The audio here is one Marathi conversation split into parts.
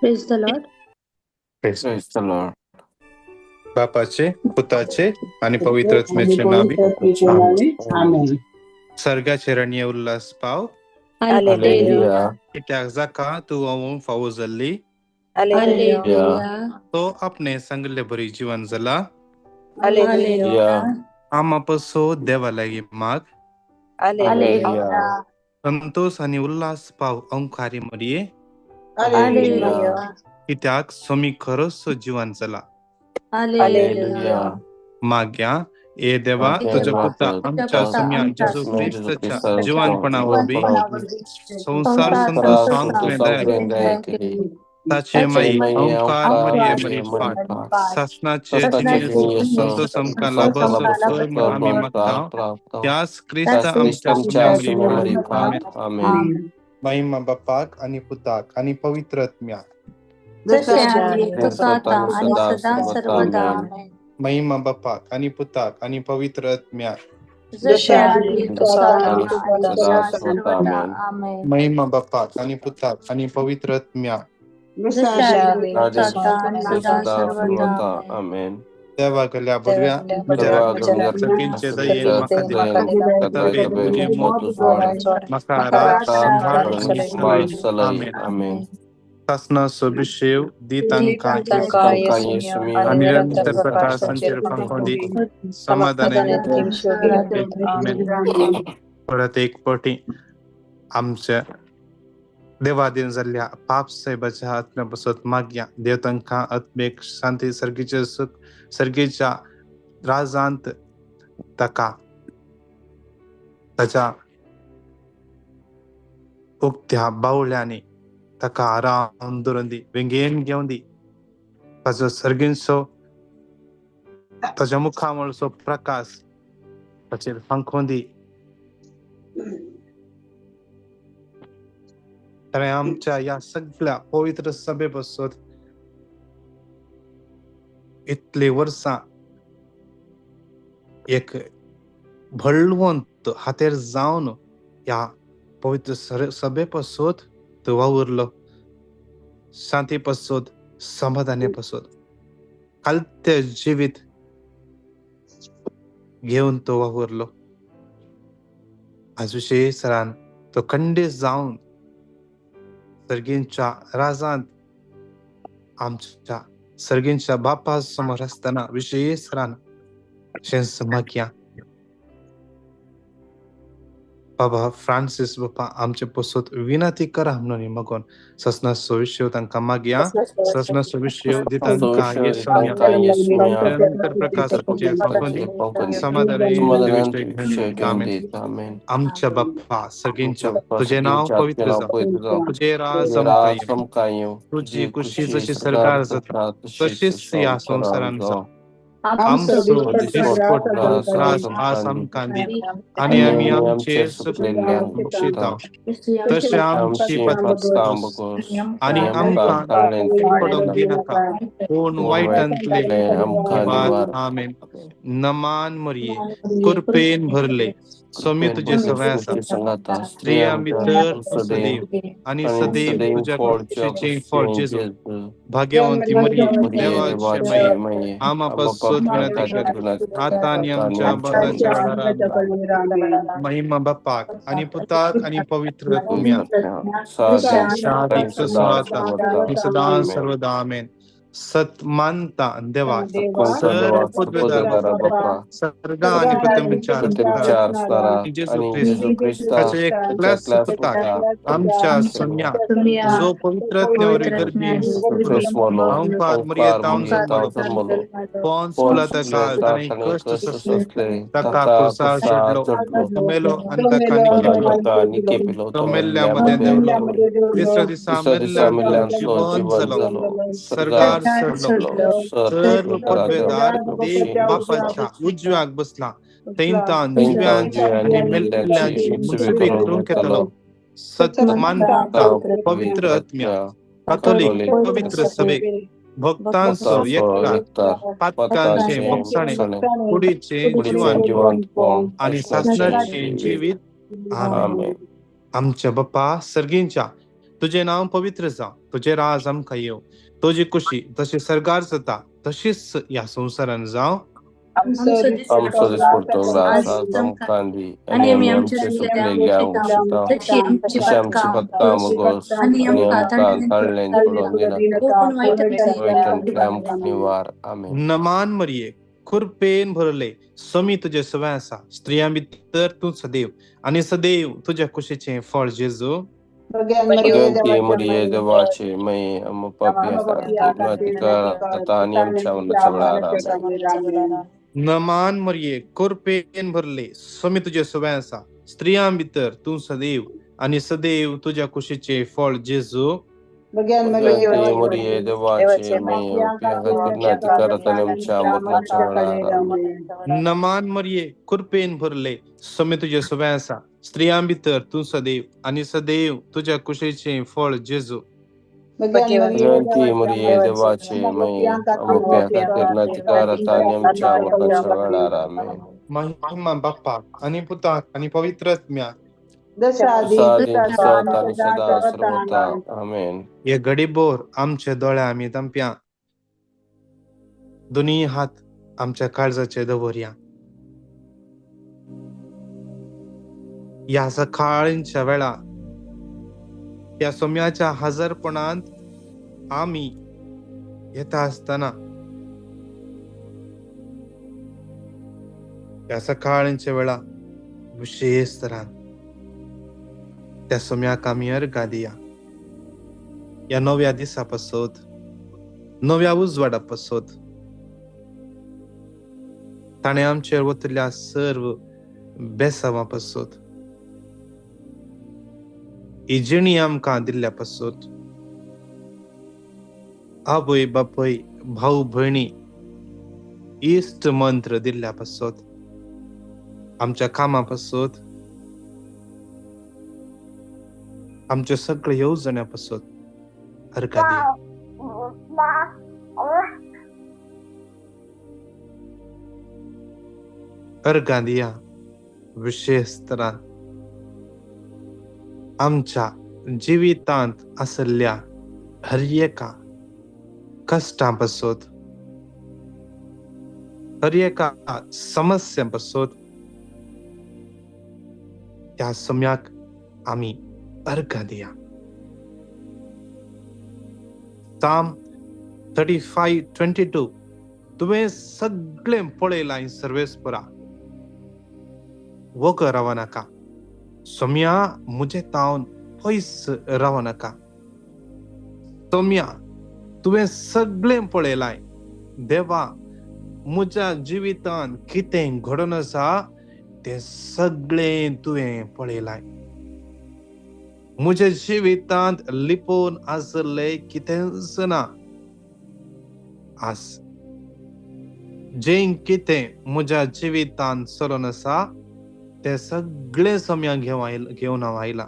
Praise the Lord. Praise the Lord. बापाचे, पुताचे आणि पवित्र आत्म्याचे नावे आमेन. सर्गाचे रणीय उल्हास पाव Hallelujah. इत्याजा का तू अवून फावजल्ली Hallelujah. तो अपने संगले भरी जीवन जला Hallelujah. आमापसो देवालागी माग Hallelujah. संतोष आणि उल्हास पाव अंकारी मरिये Hallelujah. इत्याक सोमी खरंच जीवन जला Hallelujah. माग्या ए देवा तुझ्या पुता आमच्या सम्या जेसू ख्रिस्ताच्या जीवनपणावर बी संसार संतोष ताचे माई ओंकार मरिये मरी पाठ शासनाचे संतोष आमका लाभस स्वर्ग आम्ही मागता त्यास ख्रिस्त आमच्या सम्यामरी पाठ Amen. महिमा बापाक आणि पुताक आणि पवित्र आत्म्याक जसे आधी तसा आता आणि सदा सर्वदा आमेन. महिमा बापाक आणि पुताक आणि पवित्र आत्म्याक जसे आधी तसा आता आणि सदा सदा सर्वदा सर्वदा आमेन. आमेन. महिमा बापाक आणि पुताक आणि पवित्र आत्म्याक जसे आधी आधी तसा आता आणि सदा सदा सर्वदा सर्वदा आमेन. आमेन. देवा गल्या बडव्या सगळ्यांचे दये मका आमेन. शासना सोबिशेव दीतांका आणि निरंतर प्रकाश संचर पंखोंदी समाधानाने परत एक पटी आमच्या देवाधीन झाल्या पाप साहेबाच्या आत्म्यापासून माग्या देवतांका आत्मिक शांती सर्गीचे सुख सर्गीच्या राजांत तका त्याच्या उक्त्या बावल्याने तका आराम दुरंदी वेंगेन घेऊन दी ताजो सर्गींचो ताच्या मुखामळसो प्रकाश ताचेर पंखोंदी तर आमच्या या सगळ्या पवित्र सभेपासून इतले वर्सां एक भळवंत हातेर जावन या पवित्र सभेपासून तो वावरलो शांतीपासून समाधानापासून कालते जिवीत घेऊन तो वावरलो आज विशेष सरान तो खंडीत जाऊन सर्गींच्या राजांत आमच्या सर्गींच्या बापा समोर असताना विशेष सरान शेंस माग्या बाबा फ्रान्सिस बापा आमचे पसोत विनंती करा म्हणून मगोन ससना सोविष्य तांका माग्या ससना सोविष्य दितांका निरंतर प्रकाश समाधान आमच्या बाप्पा सगळ्यांच्या तुझे नाव पवित्र जावं तुझे राज समकाय तुझी खुशी जशी सरकार जाता तशीच या संसारांचा आमचो दिसपट त्रास आसमकांदी आणि आम्ही आमचे सुखलेल्या तसे आमची आणि आमका पडून दिनाका कोण वाईटांतले आमेन नमान मरिये कृपेन भरले सोमी तुझे सवय आसा स्त्रिया मित्र सदैव आणि सदैव तुझ्या खुशीचे फळ जेजू भाग्यवंती मरिये देवाचे माई आमापासून आता आणि आमच्या महिमा बापाक आणि पुताक आणि पवित्र सदा सर्वदा आमेन सत मानता देवा सर्ग आणि आमच्या सम्या जो पवित्र उजव्याक बसला पवित्र आत्म्या कॅथोलिक पवित्र सभे भक्तांचो पातकांचे मोक्षणे पुढीचे जीवन आणि शासनाचे जीवित आमेन. आमच्या बाप्पा सर्गींच्या तुझे नाव पवित्र जावं, तुझे राज आमकां येव, तुझी खुशी जशी सर्गार जाता तशीच ह्या संवसारान जावं. आमचो दिसपडटो ग्लास आमकां दी आणि आमी आमचे आमच्या सुकलेल्या उचिता तशी आमची तशी आमची भक्ता मोगोस आणि आमकां ताळ्यान पडोवन दिनाका कोण वायटांतले आमकां निवार. आमेन. नमान मरिये, खुरपेन भरले, स्वामी तुझे सवय आसा, स्त्रियां भितर तूं सदैव, आणि सदैव तुझ्या कुशीचें फळ जेजू. भगवंती मरिये देवाचे मये आम पापी आसा आता आणि आमच्या मरणाच्या वेळार. आमेन. नमान मरिये, खुरपेन भरले, स्वामी तुझे सवय आसा, स्त्रियां भितर तूं सदैव, आणि सदैव तुझ्या कुशीचें फळ जेजू. भगवंती मरिये देवाचे मये आता आणि आमच्या मरणाच्या वेळार. आमेन. नमान मरिये, खुरपेन भरले, स्वामी तुझे सवय आसा, स्त्रियां भितर तूं सदैव, आणि सदैव तुझ्या कुशीचें फळ जेजू. भगवंती मरिये देवाचे मये आता आणि आमच्या मरणाच्या वेळार. आमेन. महिमा बाप्पा आणि पुता आणि पवित्र आत्म्या. आणि सदा सर्वता. आमेन. हे घडीभर आमचे दोळे आमी तांप्या, दोन्ही हात आमच्या काळजाचे दवरया. या सकाळच्या वेळा या सोम्याच्या हजरपणांत आम्ही येता असताना या सकाळच्या वेळा विशेष तरान त्या सोम्याक आमी अर्घा दिया. या नव्या दिसा पासत, नव्या उजवाडा पासत ताणे आमचेर वतल्या सर्व बेसावां पासत, इजिणी आमकां दिल्ल्या पासत, आवय बापय भाऊ भयणी इश्ट मंत्र दिल्ल्या पासत, आमच्या कामा पासत, आमच्या सगळ्या येवजण्या पासत अर्घा दिया. अर्घा दिया विशेष तरान आमच्या जिवितांत आसल्या हर एका कष्टां पासत, हर एका समस्या पासत त्या सम्याक आमी अर्घा दिया. Psalm 35:22 तुवें सगळें पळयलां सर्वेस्परा, वग राव नाका, सोम्या मुजे तावन पयस राव नाका. सोम्या तुवें सगळें पळयलां, देवा म्हज्या जिवितांत कितें घडोवन आसा तें सगळें तुवें पळयलां. म्हज्या जिवितांत लिपोवन आसलें कितेंच ना. आज जें कितें म्हज्या जिवितांत चलोन आसा तें सगळें सोम्या घेवन हांव आयला.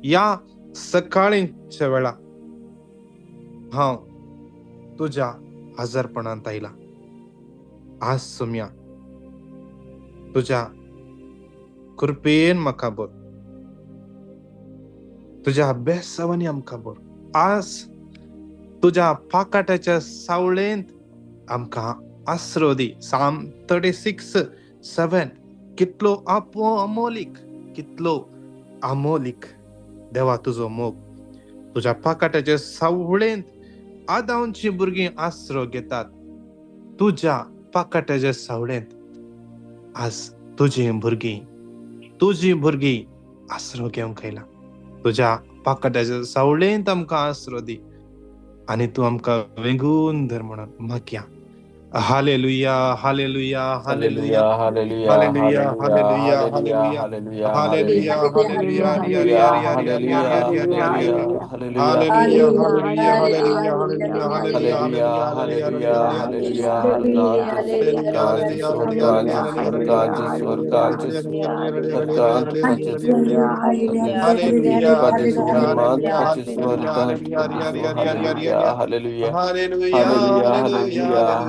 या सकाळीच्या वेळा हांव तुज्या हजरपणांत आयला. आज सोम्या तुज्या कृपेन म्हाका भर, तुज्या बेसावांनी आमकां भर. आज तुज्या पाकाटाच्या सावळेंत आमकां आसरो दी. Psalm 36:7 कितलो अमोलीक, कितलो अमोलीक देवा तुजो मोग. तुज्या पाकाटाच्या सावळेंत आदांची भुरगीं आसरो घेतात. तुज्या पाकाटाच्या सावळेंत आज तुजी भुरगीं आसरो घेवंक आयला. तुज्या पाकाटाच्या सावळेंत आमकां आसरो दी आनी तूं आमकां वेगून धर म्हणून मागया. Hallelujah, hallelujah, hallelujah, hallelujah, hallelujah, hallelujah, hallelujah, hallelujah, hallelujah, hallelujah,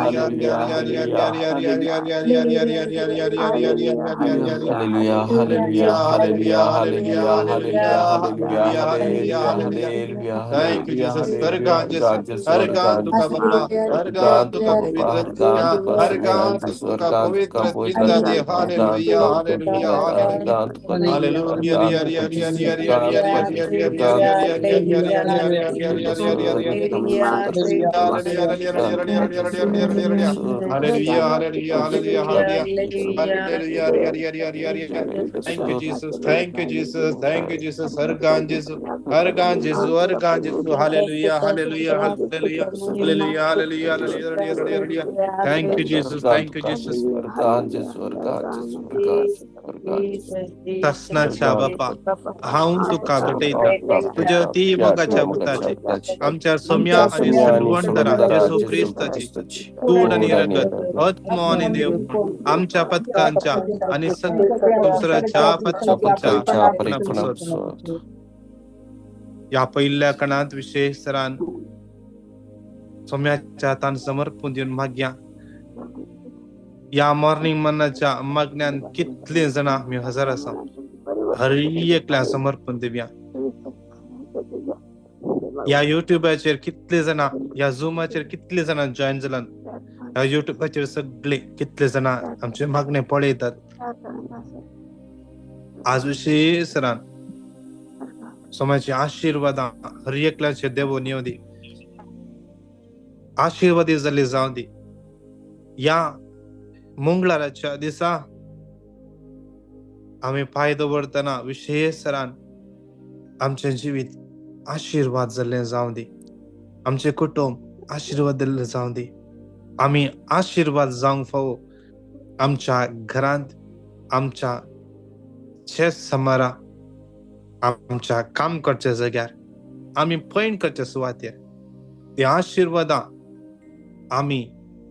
hallelujah, Thank you, Jesus. हर गान जिस हर गान तुका बाप्पा, हर गान तुका पवित्र दुनिया, हर गान तुका पवित्र चिंता दे. Hallelujah, hallelujah, hallelujah. Hallelujah, Thank you, Jesus. Thank you, Jesus. Thank you, Jesus. हर गान जिस हर गान जिसु हर गान जिसु hallelujah hallelujah hallelujah hallelujah hallelujah hallelujah. Thank you, Jesus. Thank you, Jesus. तसनाच्या बाप्पा हाऊन तुका भेटयता तुझ्या ती मोगाच्या भुताची आमच्या सोम्या आणि सुडवंतरा येशू ख्रिस्ताची कूड आणि रगत आत्मा आणि देव आमच्या पथकांच्या आणि संसाराच्या पथकांच्या परिपूर्ण या पहिल्या कणात विशेष सरान सोम्याच्या हातान समर्पण देऊन माग्या. या मॉर्निंग मनाच्या मागण्यान कितले जण आम्ही हजार असा हर एकल्या समर्पण देऊया. या युट्यूबाचेर कितले जण या झूमाचेर कितले जण जॉईन जालात. या युट्यूबाचेर सगळे कितले जण आमचे मागणे पळयतात. आज विशेष सरान सोम्याची आशीर्वादा हर एकल्याचे देवून येऊ दे. आशीर्वादी जाले जाऊ दे. या मंगळाराच्या दिसा आम्ही पाय दवरतना विशेष सरान आमचे जीवित आशीर्वाद जाल्ले जाऊ दे. आमचे कुटुंब आशीर्वाद दिल्ले जाऊ दे. आम्ही आशीर्वाद जावंक फावो आमच्या घरांत, आमच्या शेत समारा, आमच्या काम करच्या जाग्यार, आम्ही पैण करच्या सुवातेर ते आशीर्वादा आम्ही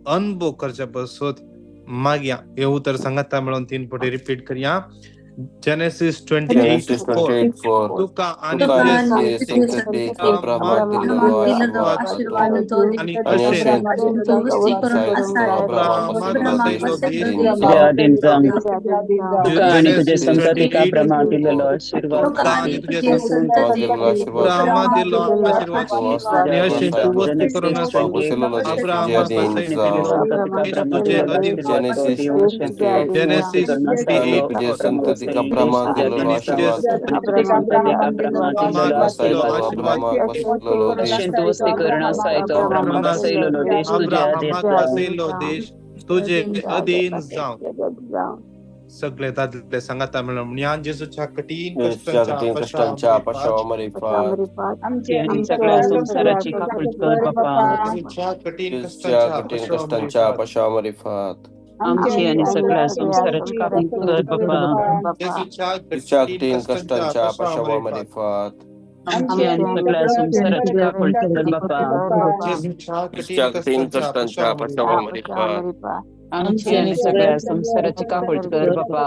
अनुभव करच्या बसोत मागया. हे उतर सांगता मिळून 3 पटे रिपीट करूया. Genesis 28:4 तुका आणि तुझे संततिका प्रमाण दिलेलो आशीर्वाद तुझे अधीन जाऊ. सगळे दादले सांगता मिळून ज्ञान जेसूच्या कठीण कष्टांच्या पशावामरीफात आमची सगळ्या संसाराची कापड कर बाप्पा. कठीण कष्टांच्या पशावामरीफात आमची आणि सगळ्या संसाराची कापड कर बाप्पा. जेसूच्या कठीण कष्टांच्या पशावामरीफात आमची आणि सगळ्या संसाराची कापड कर बाप्पा. जेसूच्या कठीण कष्टांच्या पशावामरीफात आमची आणि सगळ्या संसाराची कापड कर बाप्पा.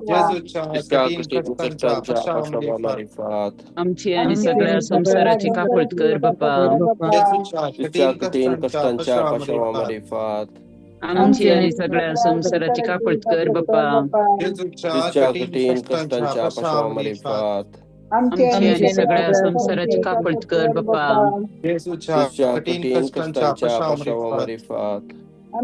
जेसूच्या कठीण कष्टांच्या पशावामरीफात आमची आणि सगळ्या संसाराची कापड कर बाप्पा. जेसूच्या कठीण कष्टांच्या पशावामरीफात आमची आणि सगळ्या संसाराची कापड कर बाप्पा. जेसूच्या कठीण कष्टांच्या पशावामरीफात आमची आणि सगळ्या संसाराची कापड कर बाप्पा. जेसूच्या कठीण कष्टांच्या पशावामरीफात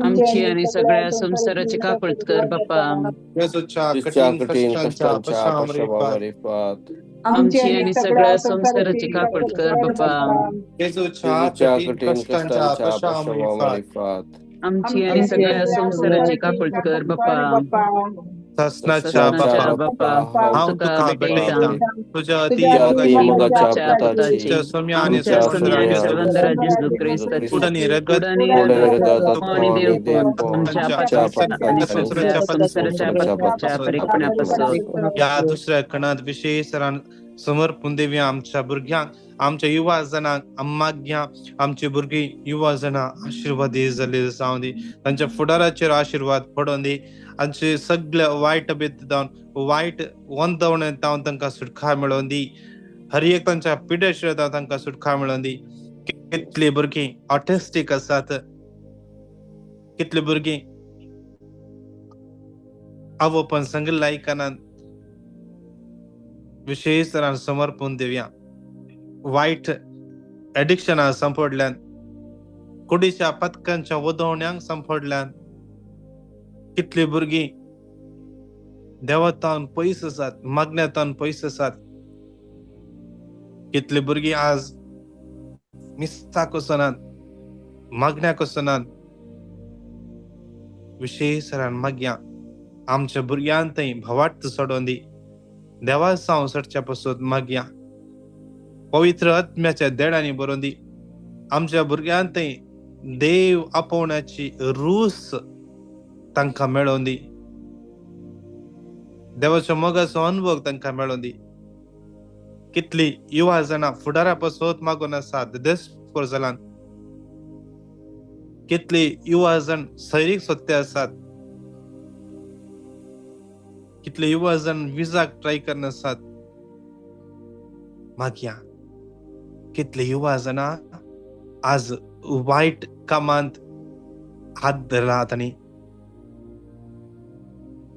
आमची आणि सगळ्या संसाराची कापड कर बाप्पा. जेसूच्या कठीण कष्टांच्या पशावामरीफात आमची आणि सगळ्या संसाराची कापड कर बाप्पा. जेसूच्या कठीण कष्टांच्या पशावामरीफात आमची आणि सगळ्या संसाराची कापड कर बाप्पा. ससनाच्या बाप्पा हांव तुका भेटयता तुझ्या अति मोगाच्या पुताची सोम्या आणि कुडनी रगत या दुसऱ्या कणात विशेष समर्पण देऊया आमच्या भुरग्यांक, आमच्या युवा जनांक, आम्माग्या आमची भुरगी युवा जना आशीर्वादी जाल्ले जावं दी. तांच्या फुडाराचेर आशीर्वाद पडोवन दी. आमचे सगळे वाईट बेत जावन वाईट वंतवण तांकां सुटका मेळोवन दी. हर एक तांच्या पिड्याचेर तांकां सुटका मेळोवन दी. कितली भुरगीं ऑटिस्टीक आसात, कितले भुरगे आवो पण संगल लायकानान विशेष तरान समर्पण देवया. वाईट एडिक्शना संपडल्यान, कुडीच्या पथकांच्या वदोवण्यांक संपडल्यान कितली भुरगीं देवातान पयस आसात, मागण्यातान पयस आसात. कितली भुरगीं आज मिसाक वचनात, मागण्याक वचनात. विशेष तरान मागया आमच्या भुरग्यांतय भवाट सोडोवन दी. देवा संवसारच्या पासून मागया पवित्र आत्म्याच्या देडांनी बरोवन दी. आमच्या भुरग्यांतय देव आपोवण्याची रूस तांकां मेळोवन दी. देवाच्या मोगाचो अनुभव तांकां मेळोवन दी. कितली युवा जाणां फुडारा पासून मागून आसात देस्पर जालान. कितली युवा जण सैरीक सोदते आसात. कितले युवा जण विजाक ट्राय करन आसात. मागया कितले युवा जाणां आज वायट कामांत हात धरलात आनी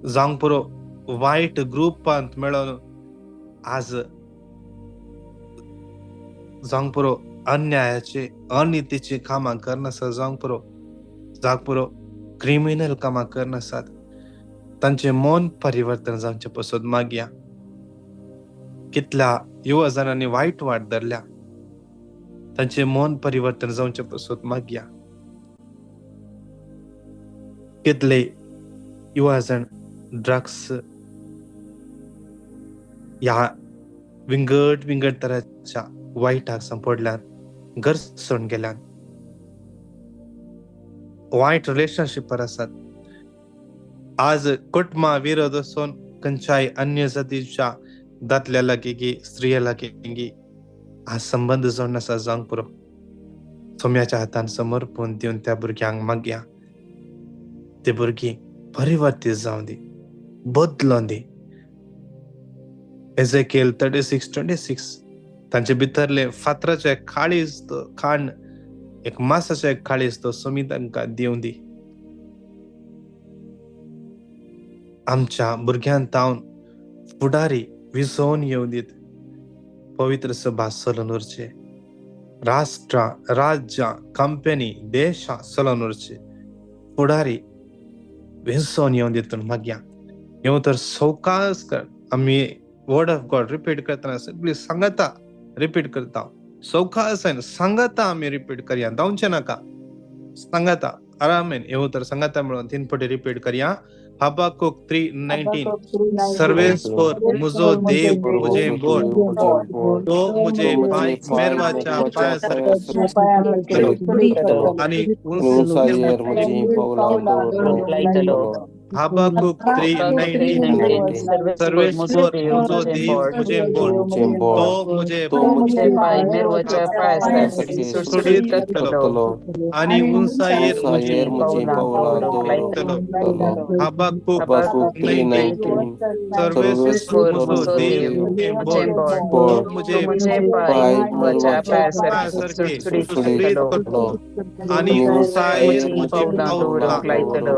जावंक पुरो वायट ग्रुपांत मेळोन आज जावंक पुरो अन्यायाचे अनितीचे कामां करन आसात. जावंक पुरो क्रिमिनल कामां करन आसात. तांचे मन परिवर्तन जावचे पासून मागया. कितल्या युवा जाणांनी वायट वाट धरल्या, तांचे मन परिवर्तन जावचे पासून मागया. कितले युवा जण ड्रग्स ह्या विंगड तराच्या वायटाक संपडल्यान, घरसोडून गेल्यान, वायट रिलेशनशिपार आसात. आज कुटुंबा विरोध वचून खंयच्याय अन्य जातीच्या दादल्या लागीं स्त्रिया लागीं आज संबंध जोडून आसा. जावंक पुरो सोम्याच्या हातान समर्पण दिवन त्या भुरग्यांक मागया. ते भुरगीं परिवर्तीत जावं दी, बदलोवन दी. एजेकिएल 36:26 तांचे भितरले फातराचे काळीज खाण एक मासाचे काळीज तो सोमी तांकां दिवं दी. आमच्या भुरग्यांक तावन फुडारी विसोवन येवं दीत. पवित्र सभा चलोवन उरचे. राष्ट्रां, राज्यां, कंपनी, देशां चलोवन उरचे. फुडारी विसोवन येवं दीत मागया. येवं तर सवकास कर. आमी वर्ड ऑफ गॉड रिपीट करतना सगळी सांगता रिपीट करता. सवकासायन सांगता आमी रिपीट करया. धांवचे नाका. सांगता आरामेन येवं तर सांगता मेळोन 3 फावटी रिपीट करया. हबाकुक 3:19 सर्वेस्वर मुजो देव मुझे बोल तो मुझे मेरवाच्या पायासारखा आणि उंचायेर म्हजी पावलां हबाकुक 3:19 सर्वेस्वर मुजो देव मुझे बोल तो मुझे मेरवाच्या पायासारखी सुटसुटीत करतलो आणि उंचायेर म्हजी पावलां हबाकुक 3:19 सर्वेस्वर मुजो देव मुझे बोल तो मुझे पाय मेरवाच्या पायासारखी सुटसुटीत करतलो आणि उंचायेर म्हजी पावलां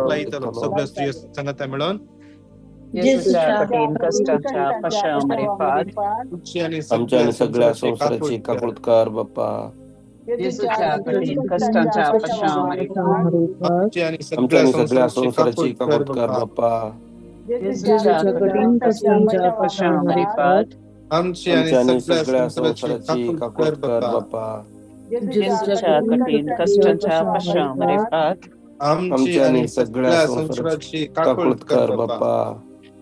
लायतलो. सगळ्या स्त्रियो सांगता मेळोन येशूच्या कठीण कष्टाच्या पश्चामरेपात आमच्या सगळ्या संसाराची काकुळकार बाप्पा. येशूच्या कठीण कष्टाच्या पश्चामरेपात आमच्या सगळ्या संसाराची काकुळकार बाप्पा. येशूच्या कठीण कष्टाच्या पश्चामरेपात आमच्या सगळ्या संसाराची काकुळकार बाप्पा. येशूच्या कठीण कष्टाच्या पश्चामरेपात आमची सगळ्या संसाराची काकुळकार बाप्पा.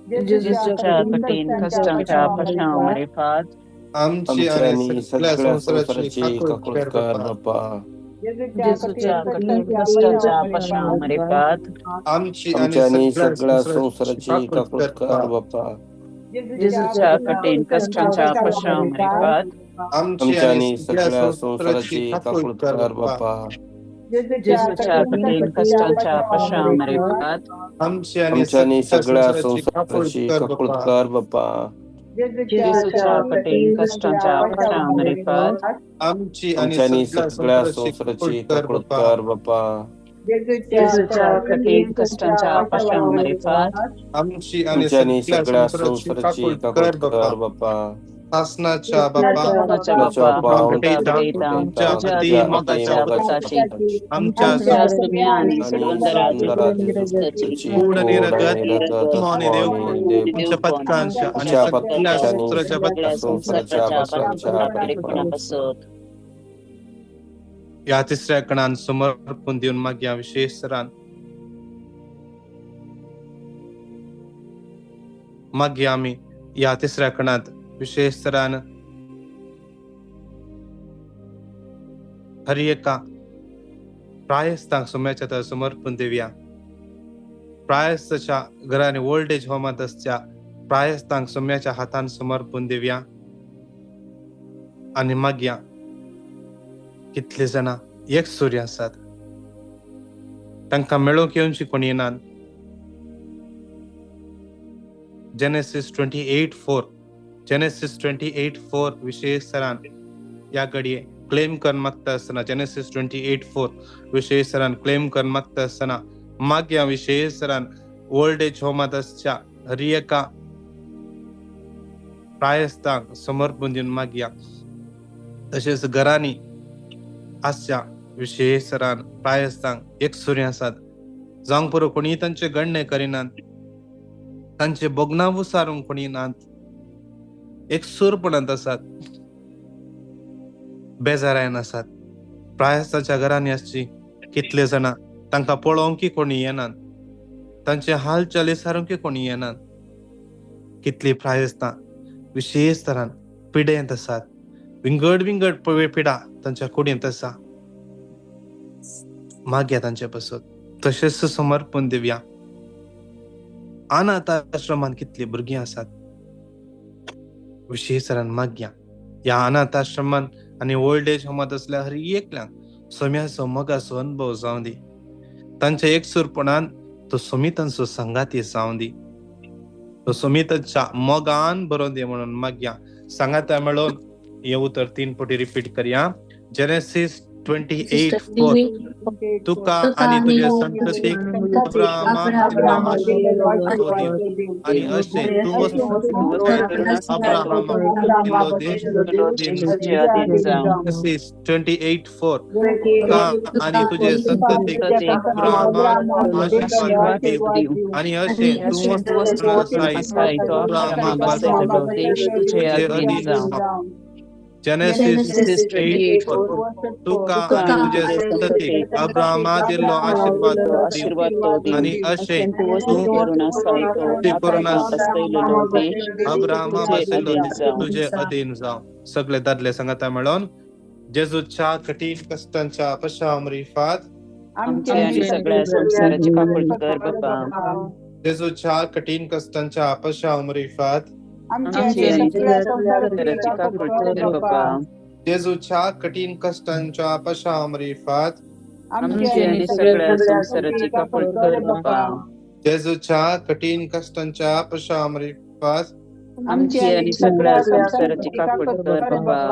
येशूच्या कठीण कष्टाच्या पश्चामरेपात आमची सगळ्या संसाराची काकुळकार बाप्पा. येशूच्या कठीण कष्टाच्या पश्चामरेपात आमची सगळ्या संसाराची काकुळकार बाप्पा. येशूच्या कठीण कष्टाच्या पश्चामरेपात आमची सगळ्या संसाराची काकुळकार बाप्पा. येशूच्या कठीण कष्टाच्या पश्चामरेपात आमची सगळ्या संसाराची काकुळकार बाप्पा. येशूच्या कठीण कष्टाच्या पश्चामरेपात आमची सगळ्या संसाराची काकुळकार बाप्पा. जेजूच्या कठीण कष्टांच्या पाशांमरिफात आमची आणि तुमच्यानी सगळ्या सगळ्या संसाराची संसाराची काकूट कर काकूट कर बाप्पा. बाप्पा. शासनाच्या बाप्पा शासनाच्या तुझ्या बाप्पा प्रभुतेचा, तुमच्या तुमच्या अति अति मोगाच्या मोगाच्या भक्ताची आमच्या आमच्या सुम्या आणि आणि सुगंधराज सुंदराची भक्ताची पूर्ण निरगत निरगत आत्माने देव तुमच्या पथकांच्या आणि तुमच्या सगळ्या पथकांच्या संसाराच्या सगळ्या संसाराच्या संसाराच्या पथकांच्या परिपूर्णापासून या तिसऱ्या कणान समर्पण देऊन मग या विशेष सरान मग आम्ही या तिसऱ्या कणात विशेष सरान हर एका प्रायस्तांक सोम्याच्या समर्पण देऊया. प्रायस्ताच्या घराने ओल्ड एज होमात असच्या प्रायस्तांक सोम्याच्या हातान समर्पण देऊया. आणि मग या कितले जण एक सूर्य आसात तांकां मेळोवंक येवची कोणी येनात. जेनेसिस 28:4 विशेष सरान या घडये क्लेम करून मागता असताना जेनेसिस 28:4 विशेष सरान क्लेम करून मागता असताना मग या विशेष सरान ओल्ड एज होमात असच्या हर एका प्रायस्तांक समर्पण दिवन मागया. तसेच घरांनी आसच्या विशेष सरान प्रायस्तांक एक सूर्य आसात जावंक पुरो कोणी तांचे गणने करिनात, तांचे बोगनावू सारूंक कोणी नात, एक सूरपणांत आसात, बेजारायन आसात. प्रायस्तांच्या घरांनी आसची कितले जाणां तांकां पळोवंक कोणी येनात, तांचे हालचाली सारूंक कोणी येनात. कितली प्रायस्तां विशेष तरान पिडेंत आसात, विंगड पिडा तांच्या कुडींत आसा. मागया तांचे पासून तशेंच समर्पण दिवया. अनाथ आश्रमांत कितली भुरगीं आसात विशेष तरान मागया या अनाथ आश्रमांत आणि ओल्ड एज होमात असल्या हर एकल्यांक सोम्याचो मोगाचो अनुभव जावं दी. तांच्या एकसूरपणान तो सोमितांचो संगाती जावं दी. तो सोमितांच्या मोगान बरोवन दे म्हणून मागया. सांगाता मेळोन हे उतर 3 फावटी रिपीट करया. जेनेसिस 28:4 तुका आणि तुझ्या संततीक अब्राहामाक दिलो आणि अशें तू अब्राहामाक दिलो देश जेनेसिस 28:4 तुका आणि तुझे संततीक अब्राहामाक आशीर्वाद दिव आणि अशें तू अब्राहामाक बसयलो देश तुझे अधीन जावं. जेनेसिस 28:4 तुका आणि तुझे संततीक अब्राहामाक दिल्लो आशीर्वाद दिव आणि अशें तू अब्राहामा बसयलो तुझे अधीन जावं. सगळे दादले सांगाता मेळोन जेजूच्या कठीण कष्टांच्या पश्चामरिफात आमचे आणि सगळ्या संसाराची कापड कर बाप्पा. जेजूच्या कठीण कष्टांच्या पश्चामरिफात आमचे आणि सगळ्या संसाराची कापड कर बाप्पा. जेजूच्या कठीण कष्टांच्या पश्चामरिफात आमचे आणि सगळ्या संसाराची कापड कर बाप्पा. जेजूच्या कठीण कष्टांच्या पश्चामरिफात आमचे आणि सगळ्या संसाराची कापड कर बाप्पा.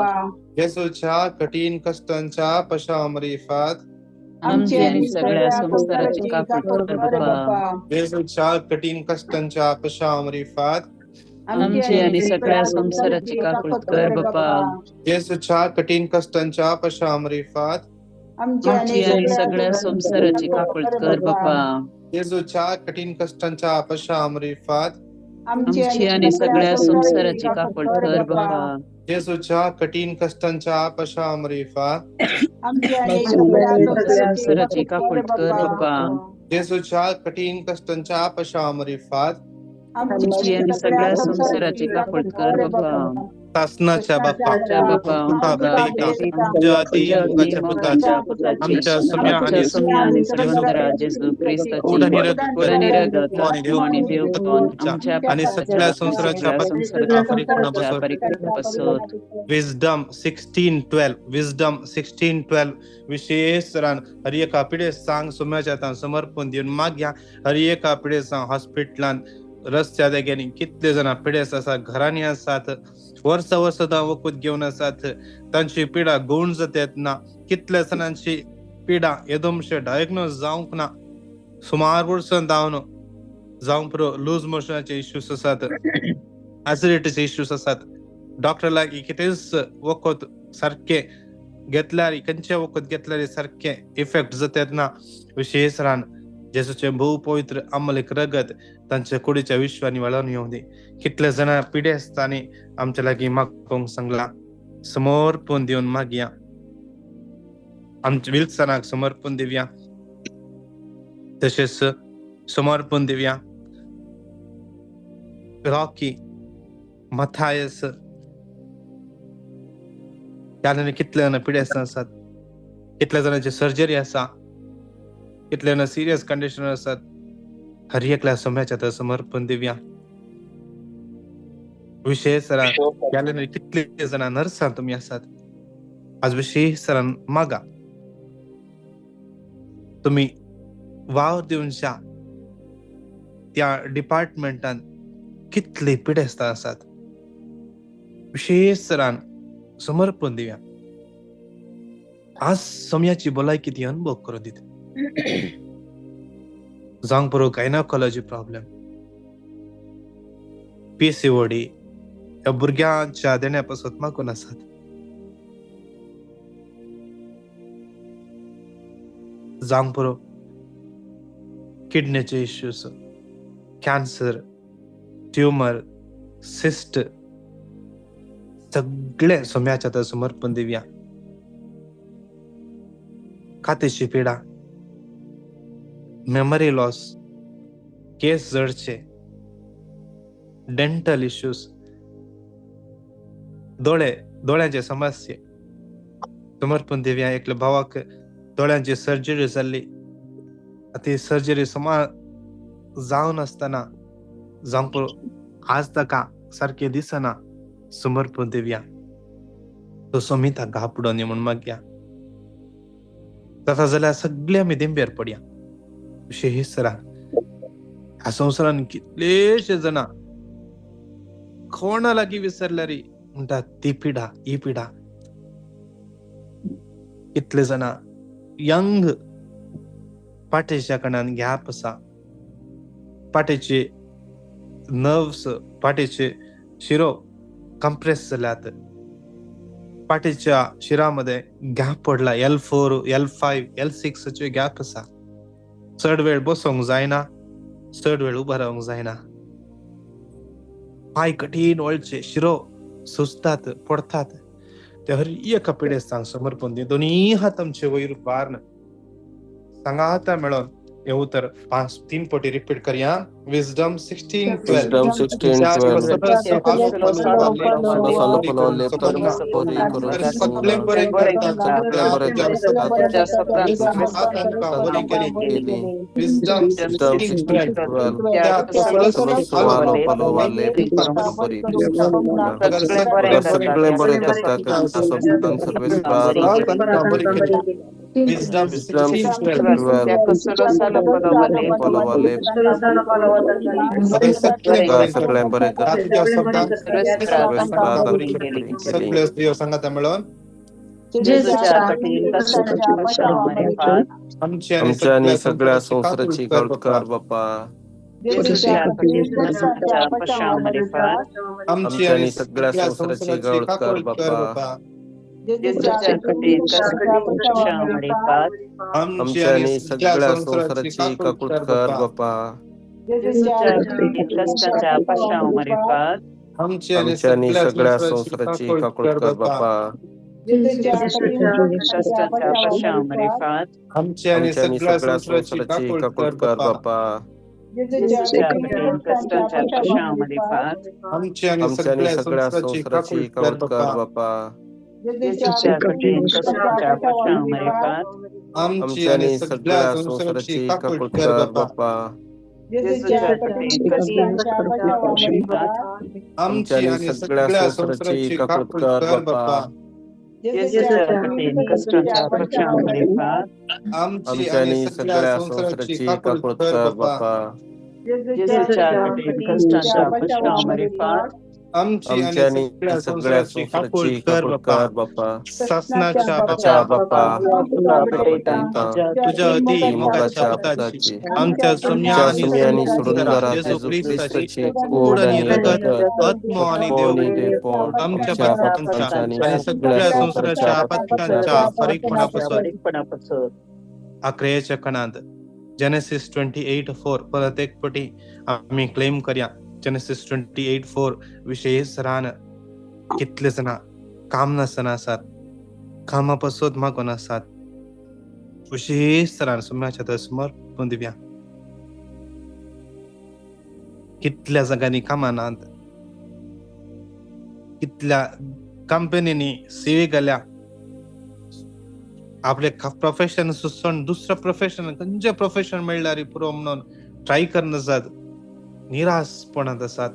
जेजूच्या कठीण कष्टांच्या पश्चामरिफात आमचे आणि सगळ्या संसाराची कापड कर बाप्पा. जेजूच्या कठीण कष्टांच्या पश्चामरिफात आमचे आणि सगळ्या संसाराची कापड कर बाप्पा. जेजूच्या कठीण कष्टांच्या पश्चामरिफात आमचे आणि सगळ्या संसाराची कापड कर बाप्पा. जेजूच्या कठीण कष्टांच्या पश्चामरिफात आमचे आणि सगळ्या संसाराची कापड कर बाप्पा. जेजूच्या कठीण कष्टांच्या पश्चामरिफात संसाराची कापड कर बाप्पा. जेजूच्या कठीण कष्टांच्या पश्चामरिफात आमची आणि सगळ्या संसाराची कापड कर बाप्पा. शासनाच्या बाप्पा आमच्या सम्या आणि सुगंधराज येशू ख्रिस्ताची आणि सगळ्या संसाराच्या परिपूर्णापासून विजडम 16:12 विशेष सरान हर एका पिढे सांग सोम्याच्या समर्पण दिवन मागया. हर एका पिढे सांग हॉस्पिटलान रस्त्या देग्यांनी कितले जाणां पिडेस आसात, घरांनी आसात, वर्स वखूद घेवन आसात, तांची पिडा गौण जातात ना. कितल्या जाणांची पिडा एदोमशे डायग्नोज जावंक ना. सुमार वर्सां जावन जावंक पुरो लूज मोशनाचे इश्यूज आसात, ऍसिडिटीचे इश्यूज आसात. डॉक्टरलाक कितेंच वखद सारखे घेतल्यार खंयचे वखद घेतल्यार सारखे इफेक्ट जातात ना. विशेषरान जेजूचे भोव पवित्र अमलीक रगत तांच्या कुडीच्या विश्वानी वळोन येवं दी. कितले जाणां पिडेस्तांनी आमच्या लागीं मागोंक सांगला. समर्पण दिवन मागया, आमच्या विल्सनाक समर्पण दिवया, तशेंच समर्पण दिवया रॉकी, मथायस, त्याने कितले जाणां पिडेस्तां आसात, कितल्या जाणांची सर्जरी आसा, कितले जाणां सिरियस कंडिशन आसात. हर एकल्या सोम्याच्या समर्पण दिवया. विशेष सरान कितले जाणां नर्सां तुमी आसात, आज विशेष सरान मागा तुमी वाव दिवनशा. त्या डिपार्टमेंटान कितले पिडेस्तां आसात, विशेष सरान समर्पण दिवया. आज सोम्याची भलायकी ती अनुभव करू दीत. जावंक पुरो गायनाकोलॉजी प्रॉब्लेम, PCOD ह्या भुरग्यांच्या देण्यापासून मागून आसात. जावंक पुरो किडनीचे इश्यूज, कॅन्सर, ट्युमर, सिस्ट, सगळे सोम्याच्या समर्पण दिवया. खातेची पिडा, मेमरी लॉस, केस जडचे, डेंटल इश्यूज, दोळ्यांचे समस्ये समर्पण दिवया. एकल्या भावाक दोळ्यांची सर्जरी जाल्ली, ती सर्जरी जावन आसतना जावंक आज ताका सारखे दिसना. समर्पण दिवया. तो सोमिता घापडोनी म्हूण मागया. जाता जाल्यार सगळे आमी दिंब्यार पडया. विशेष ह्या संवसारान कितलेशे जाणां कोणा लागीं विसरल्यार म्हणटात ती पिडा, ही पिडा. कितले जाणां यंग पाठेच्या कणान गॅप आसा, पाठेचे नर्व्स, पाठेचे शिरो कंप्रेस जाल्यात, पाठीच्या शिरामध्ये गॅप पडला. L4, L5, L6 चे गॅप आसा. चड वेळ बसोंक जायना, चड वेळ उबा रावंक जायना. पाय कठीण वळचे, शिरो सुस्तात, पडतात. ते हर एका पिडेस्तांक समर्पण दी. दोन्ही हात आमचे वयर बारन सांगाता मेळोन हे उतर 3 पटी रिपीट करया. विजडम 16:12. सगळे बरें विजडम 16:12. सगळे बरे करतात. Wisdom 16:12. सगळे बरे सगळे सांगाता मेळोन आमच्या सगळ्या संसाराची काळजी कर बापा. आमच्या सगळ्या संसाराची काळजी कर बापा. आमच्या सगळ्या संसाराची काकूट कर बापा. आमच्या सगळ्या संसाराची काकूट कर बापा. आमच्या सगळ्या संसाराची काकूट कर बापा. आमच्या सगळ्या संसाराची काकूट कर बापा. आमच्या सगळ्या संसाराची काकूट कर बापा. आमच्या सगळ्या संसाराची काकूट कर बापा. आमच्या सगळ्या संसाराची काकूट कर बापा. आमची आमची आणि आणि सगळ्या सगळ्या संसाराची कापड संसाराची कर कापड बापा. कर बाप्पा. शासनाच्या अच्छा बापा बाप्पा तुला बटाईता बटाईता तुझ्या अधी मुगाच्या मुगाच्या पिताची पिताची आमच्या सुम्या आमच्या आणि सुम्यानी सोडून सोडून जरा जरा येशू येशू ख्रिस्ताची ख्रिस्ताची कोड कोड आणि आणि रगत रगत आत्मा आणि आत्मोनी देव देवपोट आमच्या आमच्या पापांच्या पापांच्या आणि सगळ्या सगळ्या संसाराच्या संसाराच्या पापांच्या आपत्कांच्या फरीकपणापासून बारीकपणापासून अक्रियेच्या कणात जेनेसिस 28:4 परत एक पटी आम्ही क्लेम करूया. जेनेसिस 28:4 विषयी सरान कितले जण काम नसना आसात, कामापासून मागून आसात, विशेष सरान सुम्याच्या समर्पण दिव्या. कितल्या जागांनी कामां नात, कितल्या कंपनीनी सेवे गेल्या, आपले प्रोफेशन सोडून दुसरं प्रोफेशन खंयचे प्रोफेशन मेळल्यार पुरो म्हणून ट्राय करना जात, निराशपणात आसात.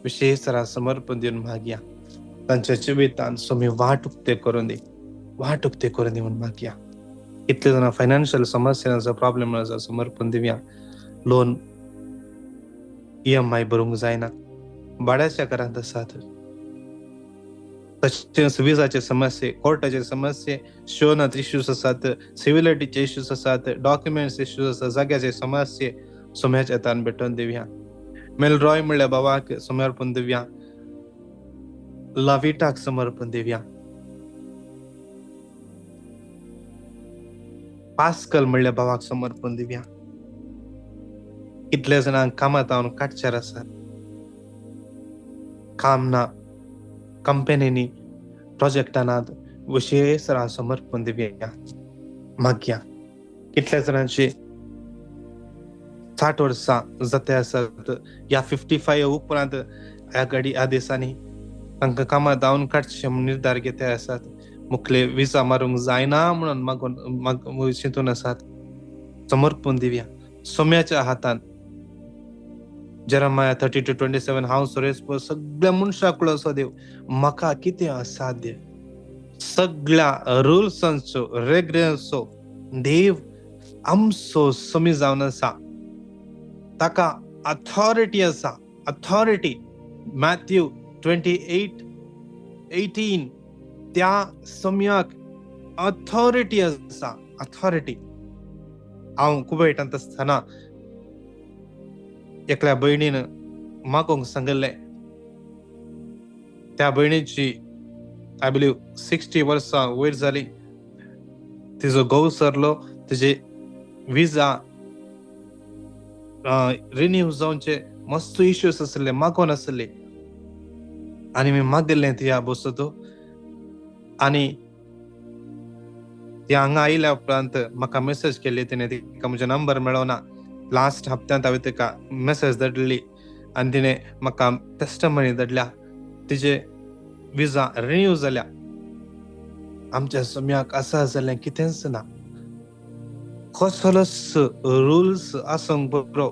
विशेष सरा समर्पण दिवन मागया तांच्या जिवितान सोमी वाट उक्ते करून दी, वाट उक्ते करून दी म्हणून मागया. कितले जण फायनान्शियल समस्यांचा प्रॉब्लेम आसा समर्पण दिव्या. लोन EMI भरूंक जायना, भाड्याच्या घरांत आसात, तशेंच विजाचे समस्ये, कोर्टाचे समस्ये, शोनात इश्यूज आसात, सिव्हिलिटीचे इश्यूज आसात, डॉक्युमेंट्स इश्यूज आसात, जाग्याचे समस्ये सोम्याच्या हातान भेटून दिव्या. मेलरॉय म्हणल्या बाबाक समर्पण दिव्या, लाविटाक समर्पण दिव्या. पास्कल म्हणल्या भावाक समर्पण दिव्या. कितल्या जणांक कामात हांव काडच्यार आसात, काम ना, कंपनीनी प्रोजेक्टानात, विशेष समर्पण दिव्या मागया. कितल्या जणांची 60 वर्सां जाते आसात या 55 उपरांत ह्या घडी ह्या दिसांनी तांकां कामात हांव काडचे म्हूण निर्धार घेते आसात. मुखले विजा मारूंक जायना म्हणून मागून चिंतून आसात. समर्पण दिव्या सोम्याच्या हातान. जेरमाया 32:27 हांव सुरेश सगळ्या मनशाक असो देव म्हाका कितें असाध्य, सगळ्या रुल्सांचो रेग्युलेशन्सो देव आमचो समी जावन आसा. ताका अथॉरिटी आसा, अथॉरिटी. मॅथ्यू 28:18 त्या सम्याक अथॉरिटी आसा, अथॉरिटी. हांव कुवेटांत आसतना एकल्या भयणीन मागोंक सांगले. त्या भयणीची आय बिलीव 60 वर्सां वयर जाली. तिजो घोव सरलो, तिजे विजा रिन्यू जावचे मस्त इश्यूज आसले, मागोन आसले. आनी मी मागले त्या बसतो आनी ती हांगा आयल्या उपरांत म्हाका मेसेज केली. तिने तिका म्हजो नंबर मेळोना. लास्ट हप्त्यांत हांवें तिका मेसेज धाडली आनी तिने म्हाका टेस्टमनी धाडल्या. तिचे विजा रिन्यू जाल्या. आमच्या सम्याक आसा जाल्यार कितेंच ना. कसलोच रुल्स आसूंक पुरो,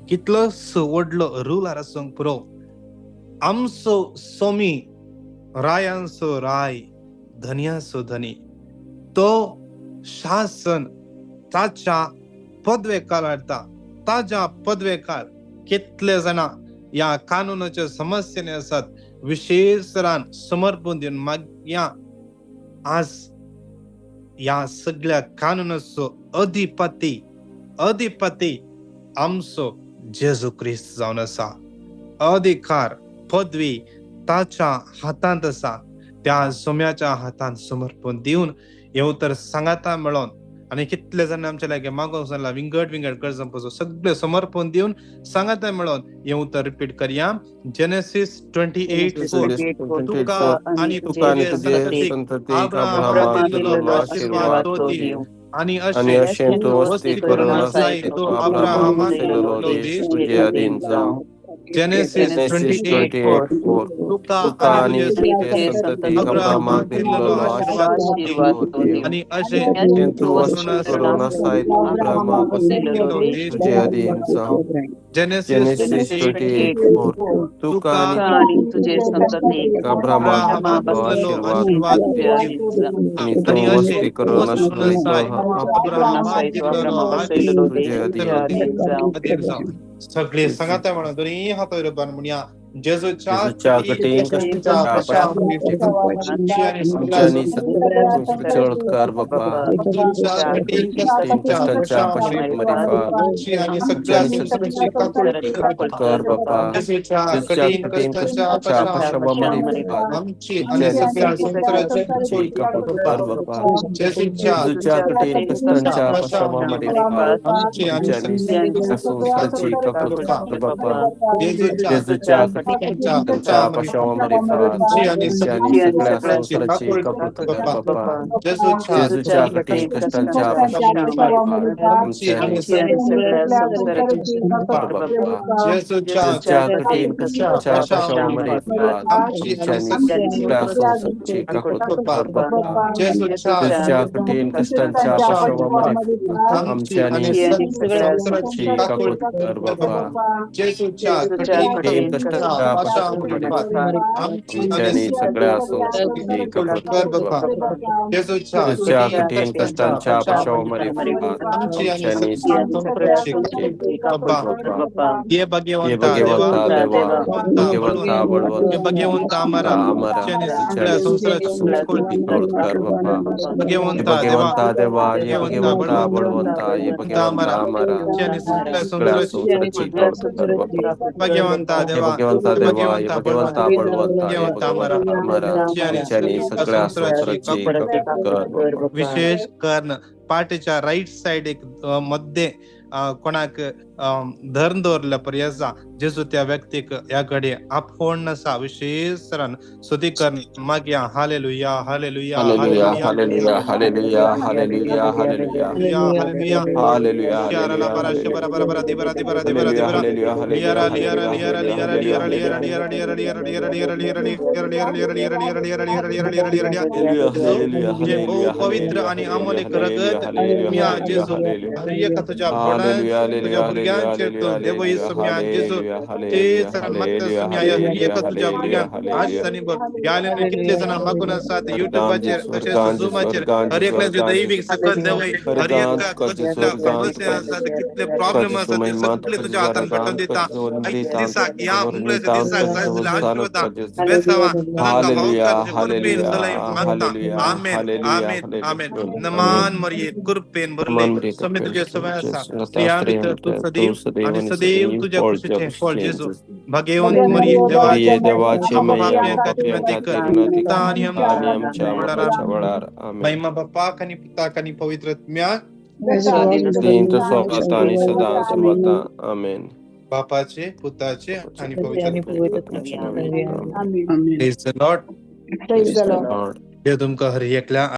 कितलोच व्हडलो रुलार आसूंक पुरो, आमचो सोमी रायांचो राय, धन्याचो धनी, तो शासन ताच्या पदवेकार हाडटा. ताच्या पदवेकार कितले जाणा या कानुनाच्या समस्येने आसात. विशेषरान समर्पण दिवन मागया आज या सगळ्या कानुनाचो अधिपती आमचो जेजू ख्रिस्त जावन आसा. अधिकार पदवी ताच्या हातांत आसा. त्या सोम्याच्या हातान समर्पण दिवन येऊ तर सांगाता मेळोन आनी कितले जाण आमचे लागे मागोंक जाल्यार विंगड कर्ज सगळे समर्पण दिवन सांगाता मेळोन येऊ तर रिपीट करया. जेनेसिस 28:4 तुका आनी तुजे संततीक अब्राहमाक दिल्लो आशीर्वाद तो दिव आनी अशें तूं वस्ती करून आसाय तो अब्राहमाक दिल्लो देश तुजे अधीन जावं. जेनेसिस 28:4 तुका आनी तुजे संततीक अब्राहमाक दिल्लो आशीर्वाद तो दिव आनी अशें तूं वस्ती करून आसाय तो अब्राहमाक दिल्लो देश तुजे अधीन जावं. जेनेसिस 28:4 तुका आनी तुजे संततीक अब्राहमाक दिल्लो आशीर्वाद तो दिव आनी तूं वस्ती करून आसाय तो अब्राहमाक दिल्लो देश तुजे अधीन जावं. सगळे सांगाता म्हणून दोन्ही हात वयर बांद म्हणया. जेजूच्या जेजूच्या कठीण कठीण कष्टांच्या कष्टांच्या पाशामध्ये आमची आणि सगळ्या आमच्यानी संसाराची चमत्कार बाप्पा जेजूच्या कठीण कठीण कष्टांच्या कष्टांच्या पाशामध्ये पाशामध्ये आमची आणि सगळ्या आमच्यानी संसाराची कर बाप्पा जेजूच्या जेजूच्या कठीण कठीण कष्टांच्या कष्टांच्या पाशामध्ये पाशामध्ये आमची आणि सगळ्या संसाराची कर बाप्पा जेजूच्या जेजूच्या कठीण कष्टांच्या पाशामध्ये आमची आणि आमच्यानी सगळ्या संसाराची कर बाप्पा जेजूच्या जेजूच्या कठीणच्या कष्टांच्या पाशामध्ये पाशामध्ये आमची आणि आमच्यानी सगळ्या सगळ्या संसाराची संसाराची कर बाप्पा जेजूच्या जेजूच्या कठीण कष्टांच्या पाशामध्ये आमची आणि सगळ्या कर बाप्पा जेजूच्या जेजूच्या कठीण कष्टांच्या कष्टांच्या पाशामध्ये पाशामध्ये आमची आणि सगळ्या संसाराची कर बाप्पा जेजूच्या कठीण कष्टांच्या पाशामध्ये आमची आणि आमच्यानी सगळ्या संसाराची कर बाप्पा जेजूच्या कठीण कठीण कष्टांच्या पाशामध्ये आमची आणि आमच्यानी सगळ्या संसाराची कर बाप्पा जेजूच्या कठीण कष्टांच्या पाशामध्ये आमच्यानी संसाराची बाप्पा ये ये भगवंता भगवंता देवा भगवंता ये बळवंता भगवंता आम्हाला आम्हाला आणि सगळ्या संसाराची कर बाप्पा ये भगवंता देवा भगवंता देवा ये भगवंता बळवंता बळवंता ये भगवंता आम्हाला आणि सगळ्या सगळ्या संसाराची संसाराची कर बाप्पा भगवंता ये देवा भगवंता देवा ये भगवंता बळवंता ये भगवंता भगवंता आम्हाला आमच्यानी सगळ्या संसाराची कर बाप्पा विशेष कारण पाठीच्या राईट साइड एक मध्ये कोणाक धरण दवरल्या पर्यंत जेजू त्या व्यक्तीक याकडे आपोवण आसा विशेष तरान स्तुतीकरण मागया hallelujah hallelujah hallelujah hallelujah hallelujah hallelujah hallelujah hallelujah hallelujah Liara para shibara para para dibara dibara dibara hallelujah dibara hallelujah liara hallelujah liara liara liara liara liara hallelujah liara liara liara liara liara liara liara liara liara liara liara liara liara liara liara liara hallelujah जे हालेलुया बहु पवित्र आणि अमोलिक रगत म्या जेजू हर एक तुझ्या हालेलुया तुझ्या भुरग्यांचेर तो देव येसू म्या जेजू ते जण मागता म्या हर एक तुझ्या भुरग्यांक आज सनी बघ याले कितले जण मागून असतात युट्यूबाचेर तसेच झूमाचेर हर एकले जे दैविक सकल देव हर एक कसल्या समस्या असतात कितले प्रॉब्लेम असतात ते सगळे तुझ्या हातान पटवून देता दिसाक या मुंगळ्याच्या दिसाक जायसले आशीर्वाद बेसावा तुझा हालेलुया मावकर कुर्बेन सलय मागता आमेन आमेन आमेन नमान मरिये कुर्बेन भरले समय तुझे समय असा स्त्रिया भितर तू सदैव आणि सदैव तुझ्या खुशीचे फळ जेजू भगवंत मरिये देवाचे महिमा बाप्पा आणि पिता आणि पवित्र म्या स्वतः आणि सदा सर्वदा आमेन बापाचे पुताचे आणि पवित्र आमेन. Lord Praise the Lord. हे तुमका हर एकल्या